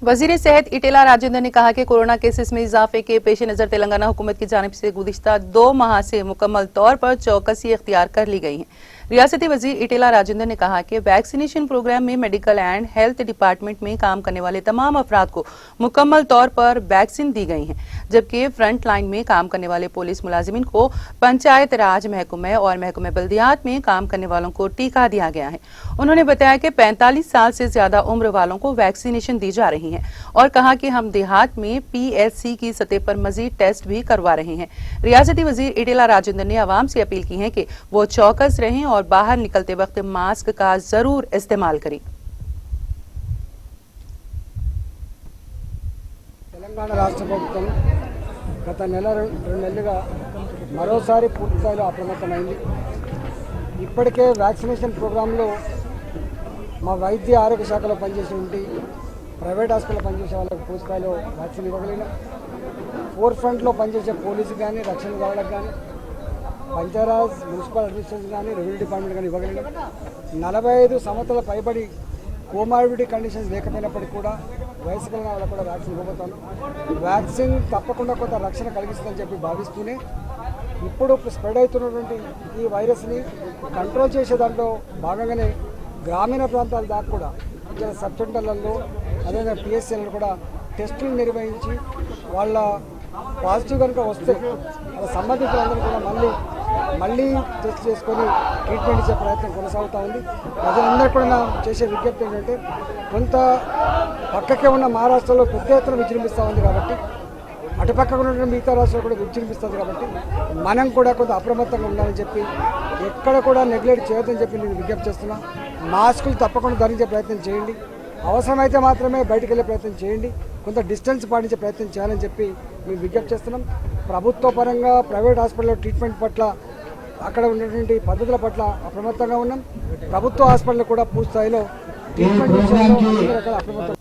वजीर सेहत इटेला राजेंद्र ने कहा कि कोरोना केसेस में इजाफे के पेश नजर तेलंगाना हुकूमत की जानिब से गुज़िश्ता 2 माह से मुकम्मल तौर पर चौकसी इख्तियार कर ली गई है। रियासती वजीर इटेला राजेंद्र ने कहा कि वैक्सीनेशन प्रोग्राम में मेडिकल एंड हेल्थ डिपार्टमेंट में काम करने वाले तमाम अफराद को मुकम्मल तौर पर वैक्सीन दी गई है, जबकि फ्रंट लाइन में काम करने वाले पुलिस मुलाजिमिन को पंचायत राज महकमे और महकमे बल्दियात में काम करने वालों को टीका दिया गया है। उन्होंने बताया कि 45 साल से ज्यादा उम्र वालों को वैक्सीनेशन दी जा रही है और कहा कि हम देहात में PSC की सतह पर मजीद टेस्ट भी करवा रहे हैं। रियासती वजीर इटेला राजेंद्र ने आवाम से अपील की है कि वो चौकस रहें और बाहर निकलते वक्त मास्क का जरूर इस्तेमाल करें। తెలంగాణ రాష్ట్ర ప్రభుత్వం గత రెండు నెలలుగా మరోసారి పూర్తి స్థాయిలో అప్రమత్తమైంది. ఇప్పటికే వ్యాక్సినేషన్ ప్రోగ్రాంలో మా వైద్య ఆరోగ్య శాఖలో పనిచేసేటువంటి ప్రైవేట్ హాస్పిటల్లో పనిచేసే వాళ్ళకి పూర్తి స్థాయిలో వ్యాక్సిన్ ఇవ్వగలిగినాం. ఫోర్ ఫ్రంట్లో పనిచేసే పోలీసు కానీ రక్షణ వాళ్ళకి కానీ పంచాయరాజ్ మున్సిపల్ అడ్మినిస్ట్రేషన్ కానీ రెవెన్యూ డిపార్ట్మెంట్ కానీ ఇవ్వగలిగినాం. 45 సంవత్సరాల పైబడి కోమార్బిడిటీ కండిషన్స్ లేకపోయినప్పటికీ కూడా వయసు కలిగిన వాళ్ళకు కూడా వ్యాక్సిన్ ఇవ్వబోతాను. వ్యాక్సిన్ తప్పకుండా కొంత రక్షణ కలిగిస్తుందని చెప్పి భావిస్తూనే ఇప్పుడు స్ప్రెడ్ అవుతున్నటువంటి ఈ వైరస్ని కంట్రోల్ చేసే దాంట్లో భాగంగానే గ్రామీణ ప్రాంతాల దాకా కూడా ఇలా సబ్ సెంటర్లలో అదేవిధంగా PSCలలో కూడా టెస్టులు నిర్వహించి వాళ్ళ పాజిటివ్ కనుక వస్తే వాళ్ళ సంబంధితులందరూ కూడా మళ్ళీ టెస్ట్ చేసుకొని ట్రీట్మెంట్ ఇచ్చే ప్రయత్నం కొనసాగుతూ ఉంది. ప్రజలందరూ కూడా నా చేసే విజ్ఞప్తి ఏంటంటే కొంత పక్కకే ఉన్న మహారాష్ట్రలో పెద్ద ఎత్తున విజృంభిస్తూ ఉంది కాబట్టి అటుపక్కన ఉన్నటువంటి మిగతా రాష్ట్రాలు కూడా విజృంభిస్తుంది కాబట్టి మనం కూడా కొంత అప్రమత్తంగా ఉండాలని చెప్పి ఎక్కడ కూడా నెగ్లెక్ట్ చేయొద్దని చెప్పి నేను విజ్ఞప్తి చేస్తున్నా. మాస్కులు తప్పకుండా ధరించే ప్రయత్నం చేయండి. అవసరమైతే మాత్రమే బయటకు వెళ్ళే ప్రయత్నం చేయండి. కొంత డిస్టెన్స్ పాటించే ప్రయత్నం చేయాలని చెప్పి మేము విజ్ఞప్తి చేస్తున్నాం. ప్రభుత్వ పరంగా ప్రైవేట్ హాస్పిటల్లో ట్రీట్మెంట్ పట్ల అక్కడ ఉన్నటువంటి పద్ధతుల పట్ల అప్రమత్తంగా ఉన్నాం. ప్రభుత్వ హాస్పిటల్ కూడా పూర్తి స్థాయిలో ట్రీట్మెంట్ విషయంలో అప్రమత్తం